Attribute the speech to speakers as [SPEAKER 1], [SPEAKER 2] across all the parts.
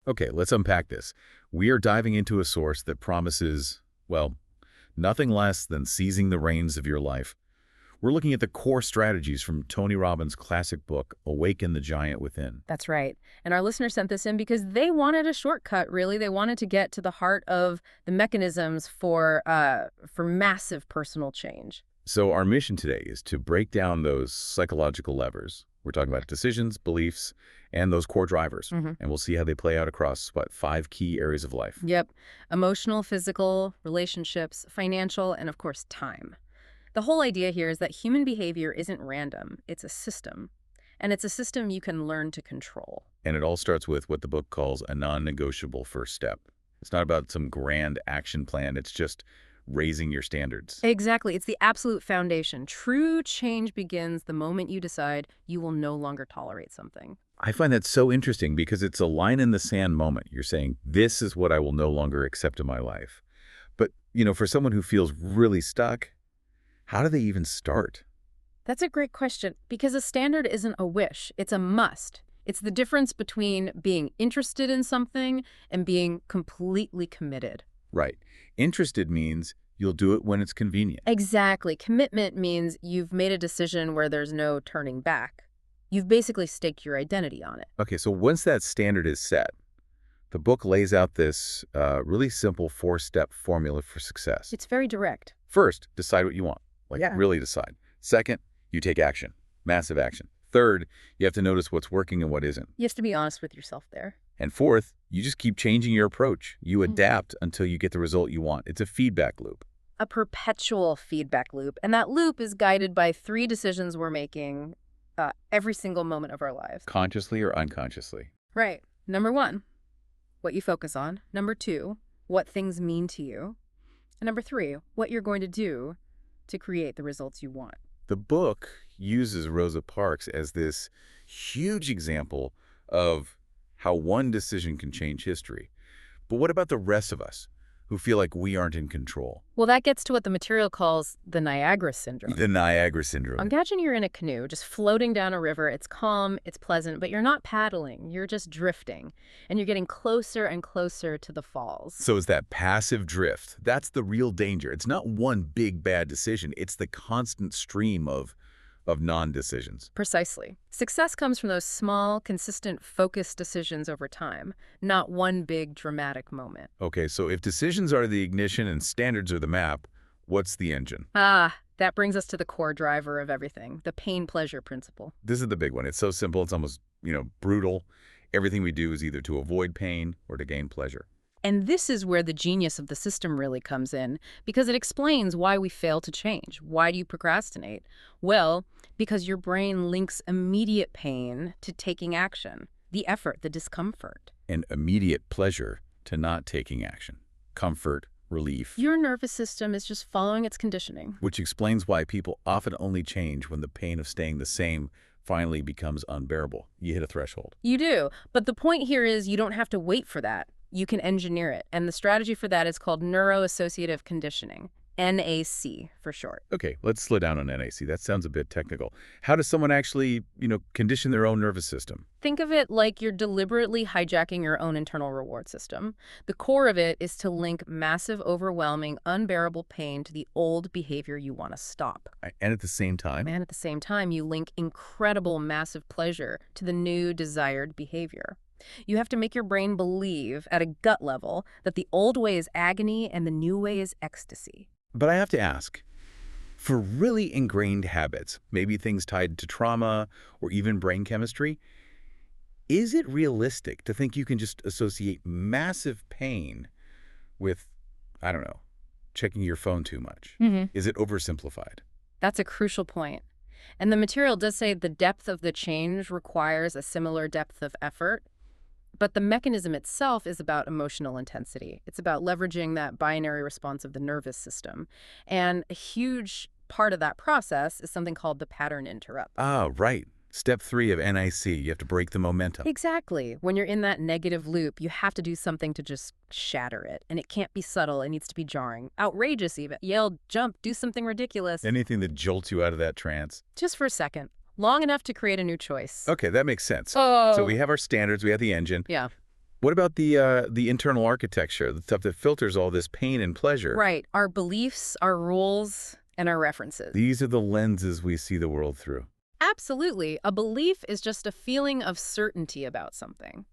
[SPEAKER 1] Okay, let's unpack this. We are diving into a source that promises, well, nothing less than seizing the reins of your life. We're looking at the core strategies from Tony Robbins' classic book, Awaken the Giant Within.
[SPEAKER 2] That's right. And our listener sent this in because they wanted a shortcut, really. They wanted to get to the heart of the mechanisms for massive personal change.
[SPEAKER 1] So our mission today is to break down those psychological levers. We're talking about decisions, beliefs, and those core drivers. And we'll see how they play out across, 5 key areas of life.
[SPEAKER 2] Yep. Emotional, physical, relationships, financial, and of course, time. The whole idea here is that human behavior isn't random. It's a system. And it's a system you can learn to control.
[SPEAKER 1] And it all starts with what the book calls a non-negotiable first step. It's not about some grand action plan. It's just raising your standards.
[SPEAKER 2] Exactly. It's the absolute foundation. True change begins the moment you decide you will no longer tolerate something.
[SPEAKER 1] I find that so interesting because it's a line in the sand moment. You're saying, this is what I will no longer accept in my life. But, for someone who feels really stuck, how do they even start?
[SPEAKER 2] That's a great question, because a standard isn't a wish. It's a must. It's the difference between being interested in something and being completely committed.
[SPEAKER 1] Right. Interested means you'll do it when it's convenient.
[SPEAKER 2] Exactly. Commitment means you've made a decision where there's no turning back. You've basically staked your identity on it.
[SPEAKER 1] Okay, so once that standard is set, the book lays out this really simple 4-step formula for success.
[SPEAKER 2] It's very direct.
[SPEAKER 1] First, decide what you want. Really decide. Second, you take action. Massive action. Third, you have to notice what's working and what isn't.
[SPEAKER 2] You have to be honest with yourself there.
[SPEAKER 1] And fourth, you just keep changing your approach. You adapt until you get the result you want. It's a feedback loop.
[SPEAKER 2] A perpetual feedback loop. And that loop is guided by 3 decisions we're making every single moment of our lives.
[SPEAKER 1] Consciously or unconsciously.
[SPEAKER 2] Right. Number 1, what you focus on. Number 2, what things mean to you. And number 3, what you're going to do to create the results you want.
[SPEAKER 1] The book uses Rosa Parks as this huge example of how one decision can change history. But what about the rest of us who feel like we aren't in control?
[SPEAKER 2] Well, that gets to what the material calls the Niagara Syndrome.
[SPEAKER 1] The Niagara Syndrome.
[SPEAKER 2] Imagine you're in a canoe, just floating down a river. It's calm, it's pleasant, but you're not paddling. You're just drifting, and you're getting closer and closer to the falls.
[SPEAKER 1] So it's that passive drift. That's the real danger. It's not one big bad decision. It's the constant stream of non-decisions.
[SPEAKER 2] Precisely. Success comes from those small, consistent, focused decisions over time, not one big dramatic moment.
[SPEAKER 1] Okay, so if decisions are the ignition and standards are the map, what's the engine?
[SPEAKER 2] That brings us to the core driver of everything, the pain-pleasure principle.
[SPEAKER 1] This is the big one. It's so simple, it's almost, brutal. Everything we do is either to avoid pain or to gain pleasure.
[SPEAKER 2] And this is where the genius of the system really comes in, because it explains why we fail to change. Why do you procrastinate? Well, because your brain links immediate pain to taking action, the effort, the discomfort.
[SPEAKER 1] And immediate pleasure to not taking action. Comfort, relief.
[SPEAKER 2] Your nervous system is just following its conditioning.
[SPEAKER 1] Which explains why people often only change when the pain of staying the same finally becomes unbearable. You hit a threshold.
[SPEAKER 2] You do. But the point here is you don't have to wait for that. You can engineer it. And the strategy for that is called neuroassociative conditioning, NAC for short.
[SPEAKER 1] Okay, let's slow down on NAC. That sounds a bit technical. How does someone actually, condition their own nervous system?
[SPEAKER 2] Think of it like you're deliberately hijacking your own internal reward system. The core of it is to link massive, overwhelming, unbearable pain to the old behavior you want to stop.
[SPEAKER 1] And at the same time?
[SPEAKER 2] And at the same time, you link incredible, massive pleasure to the new desired behavior. You have to make your brain believe at a gut level that the old way is agony and the new way is ecstasy.
[SPEAKER 1] But I have to ask, for really ingrained habits, maybe things tied to trauma or even brain chemistry, is it realistic to think you can just associate massive pain with, checking your phone too much? Is it oversimplified?
[SPEAKER 2] That's a crucial point. And the material does say the depth of the change requires a similar depth of effort. But the mechanism itself is about emotional intensity. It's about leveraging that binary response of the nervous system. And a huge part of that process is something called the pattern interrupt.
[SPEAKER 1] Right. Step 3 of NIC, you have to break the momentum.
[SPEAKER 2] Exactly. When you're in that negative loop, you have to do something to just shatter it. And it can't be subtle. It needs to be jarring. Outrageous even. Yell, jump, do something ridiculous.
[SPEAKER 1] Anything that jolts you out of that trance.
[SPEAKER 2] Just for a second. Long enough to create a new choice.
[SPEAKER 1] Okay, that makes sense.
[SPEAKER 2] Oh.
[SPEAKER 1] So we have our standards, we have the engine.
[SPEAKER 2] Yeah.
[SPEAKER 1] What about the internal architecture, the stuff that filters all this pain and pleasure?
[SPEAKER 2] Right. Our beliefs, our rules, and our references.
[SPEAKER 1] These are the lenses we see the world through.
[SPEAKER 2] Absolutely. A belief is just a feeling of certainty about something.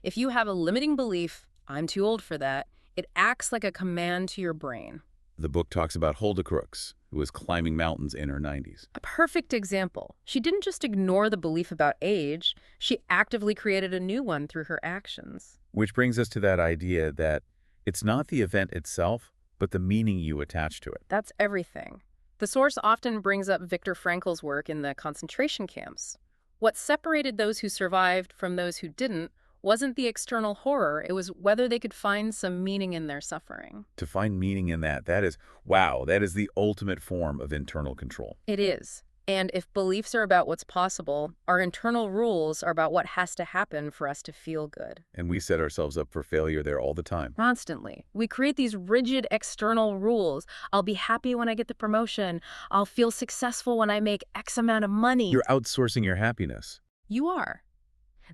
[SPEAKER 2] If you have a limiting belief, I'm too old for that, it acts like a command to your brain.
[SPEAKER 1] The book talks about Hulda Crooks, who was climbing mountains in her 90s.
[SPEAKER 2] A perfect example. She didn't just ignore the belief about age, she actively created a new one through her actions.
[SPEAKER 1] Which brings us to that idea that it's not the event itself, but the meaning you attach to it.
[SPEAKER 2] That's everything. The source often brings up Viktor Frankl's work in the concentration camps. What separated those who survived from those who didn't wasn't the external horror, it was whether they could find some meaning in their suffering.
[SPEAKER 1] To find meaning in that is, wow, that is the ultimate form of internal control.
[SPEAKER 2] It is. And if beliefs are about what's possible, our internal rules are about what has to happen for us to feel good.
[SPEAKER 1] And we set ourselves up for failure there all the time.
[SPEAKER 2] Constantly. We create these rigid external rules. I'll be happy when I get the promotion. I'll feel successful when I make X amount of money.
[SPEAKER 1] You're outsourcing your happiness.
[SPEAKER 2] You are.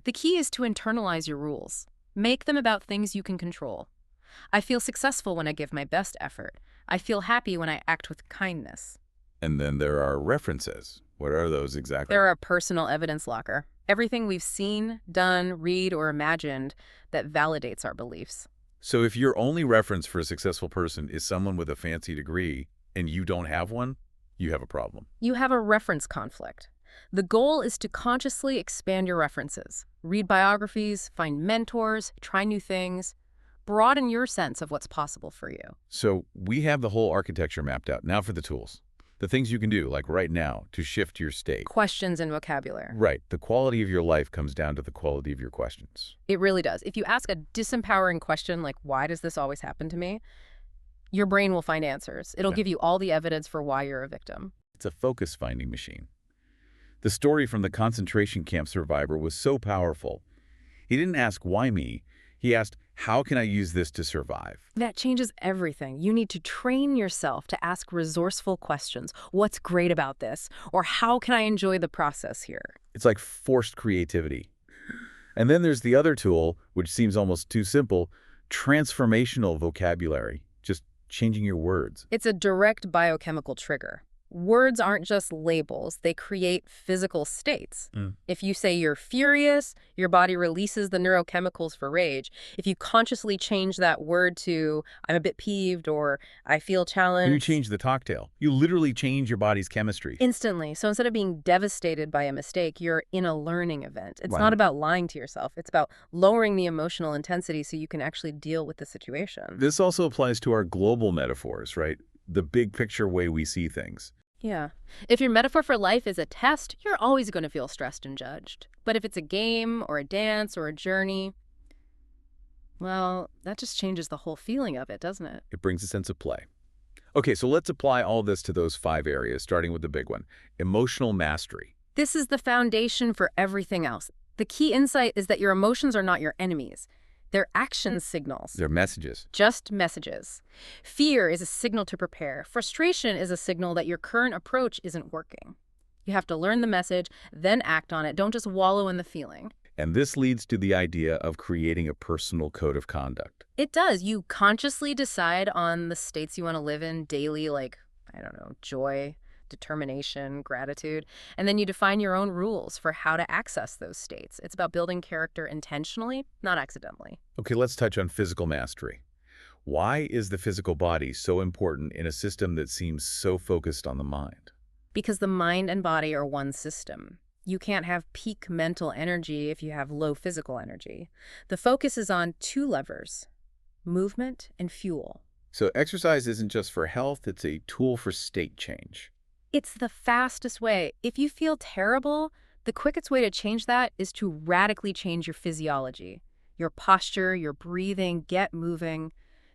[SPEAKER 2] The key is to internalize your rules. Make them about things you can control. I feel successful when I give my best effort. I feel happy when I act with kindness.
[SPEAKER 1] And then there are references. What are those exactly?
[SPEAKER 2] They're a personal evidence locker. Everything we've seen, done, read, or imagined that validates our beliefs.
[SPEAKER 1] So if your only reference for a successful person is someone with a fancy degree and you don't have one, you have a problem.
[SPEAKER 2] You have a reference conflict. The goal is to consciously expand your references. Read biographies, find mentors, try new things. Broaden your sense of what's possible for you.
[SPEAKER 1] So we have the whole architecture mapped out. Now for the tools. The things you can do, like right now, to shift your state.
[SPEAKER 2] Questions and vocabulary.
[SPEAKER 1] Right. The quality of your life comes down to the quality of your questions.
[SPEAKER 2] It really does. If you ask a disempowering question like, why does this always happen to me? Your brain will find answers. It'll give you all the evidence for why you're a victim.
[SPEAKER 1] It's a focus-finding machine. The story from the concentration camp survivor was so powerful. He didn't ask, why me? He asked, how can I use this to survive?
[SPEAKER 2] That changes everything. You need to train yourself to ask resourceful questions. What's great about this? Or how can I enjoy the process here?
[SPEAKER 1] It's like forced creativity. And then there's the other tool, which seems almost too simple, transformational vocabulary, just changing your words.
[SPEAKER 2] It's a direct biochemical trigger. Words aren't just labels, they create physical states. If you say you're furious, your body releases the neurochemicals for rage. If you consciously change that word to, I'm a bit peeved or I feel challenged.
[SPEAKER 1] You change the cocktail. You literally change your body's chemistry.
[SPEAKER 2] Instantly. So instead of being devastated by a mistake, you're in a learning event. It's not about lying to yourself. It's about lowering the emotional intensity so you can actually deal with the situation.
[SPEAKER 1] This also applies to our global metaphors, right? The big picture way we see things.
[SPEAKER 2] Yeah. If your metaphor for life is a test, you're always going to feel stressed and judged. But if it's a game or a dance or a journey, well, that just changes the whole feeling of it, doesn't it?
[SPEAKER 1] It brings a sense of play. Okay, so let's apply all this to those 5 areas, starting with the big one, emotional mastery.
[SPEAKER 2] This is the foundation for everything else. The key insight is that your emotions are not your enemies. They're action signals.
[SPEAKER 1] They're messages.
[SPEAKER 2] Just messages. Fear is a signal to prepare. Frustration is a signal that your current approach isn't working. You have to learn the message, then act on it. Don't just wallow in the feeling.
[SPEAKER 1] And this leads to the idea of creating a personal code of conduct.
[SPEAKER 2] It does. You consciously decide on the states you want to live in daily, like, I don't know, joy, determination, gratitude, and then you define your own rules for how to access those states. It's about building character intentionally, not accidentally.
[SPEAKER 1] Okay, let's touch on physical mastery. Why is the physical body so important in a system that seems so focused on the mind?
[SPEAKER 2] Because the mind and body are one system. You can't have peak mental energy if you have low physical energy. The focus is on 2 levers, movement and fuel.
[SPEAKER 1] So exercise isn't just for health, it's a tool for state change.
[SPEAKER 2] It's the fastest way. If you feel terrible, the quickest way to change that is to radically change your physiology. Your posture, your breathing, get moving.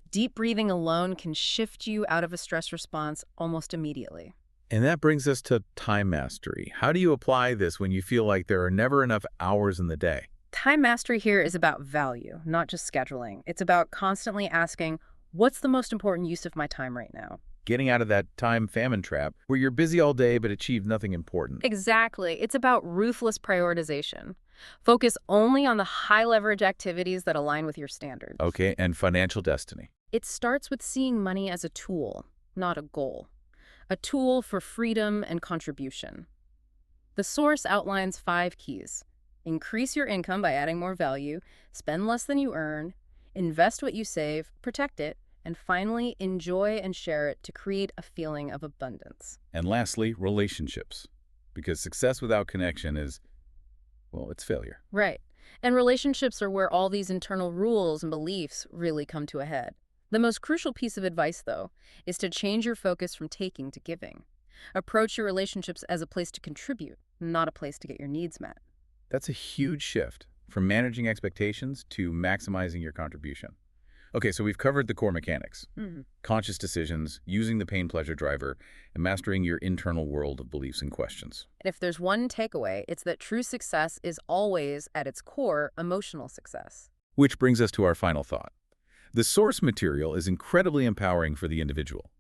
[SPEAKER 2] Deep breathing alone can shift you out of a stress response almost immediately.
[SPEAKER 1] And that brings us to time mastery. How do you apply this when you feel like there are never enough hours in the day?
[SPEAKER 2] Time mastery here is about value, not just scheduling. It's about constantly asking, what's the most important use of my time right now?
[SPEAKER 1] Getting out of that time famine trap where you're busy all day but achieve nothing important.
[SPEAKER 2] Exactly. It's about ruthless prioritization. Focus only on the high-leverage activities that align with your standards.
[SPEAKER 1] Okay, and financial destiny.
[SPEAKER 2] It starts with seeing money as a tool, not a goal. A tool for freedom and contribution. The source outlines 5 keys. Increase your income by adding more value, spend less than you earn, invest what you save, protect it, and finally, enjoy and share it to create a feeling of abundance.
[SPEAKER 1] And lastly, relationships. Because success without connection is, well, it's failure.
[SPEAKER 2] Right. And relationships are where all these internal rules and beliefs really come to a head. The most crucial piece of advice, though, is to change your focus from taking to giving. Approach your relationships as a place to contribute, not a place to get your needs met.
[SPEAKER 1] That's a huge shift from managing expectations to maximizing your contribution. Okay, so we've covered the core mechanics. Conscious decisions, using the pain-pleasure driver, and mastering your internal world of beliefs and questions.
[SPEAKER 2] And if there's one takeaway, it's that true success is always, at its core, emotional success.
[SPEAKER 1] Which brings us to our final thought. The source material is incredibly empowering for the individual.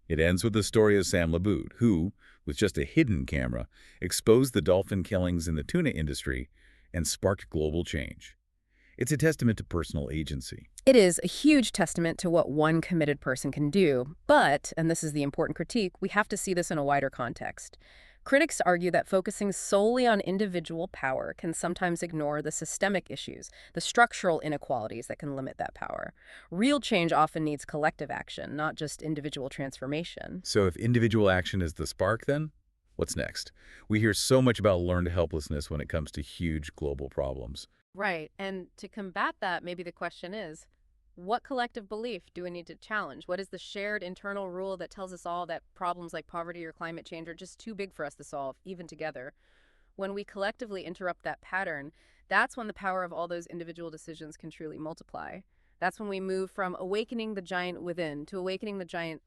[SPEAKER 1] It ends with the story of Sam Laboud, who, with just a hidden camera, exposed the dolphin killings in the tuna industry and sparked global change. It's a testament to personal agency.
[SPEAKER 2] It is a huge testament to what one committed person can do, but, and this is the important critique, we have to see this in a wider context. Critics argue that focusing solely on individual power can sometimes ignore the systemic issues, the structural inequalities that can limit that power. Real change often needs collective action, not just individual transformation.
[SPEAKER 1] So if individual action is the spark, then what's next? We hear so much about learned helplessness when it comes to huge global problems.
[SPEAKER 2] Right, and to combat that, maybe the question is, what collective belief do we need to challenge? What is the shared internal rule that tells us all that problems like poverty or climate change are just too big for us to solve, even together? When we collectively interrupt that pattern, that's when the power of all those individual decisions can truly multiply. That's when we move from awakening the giant within to awakening the giant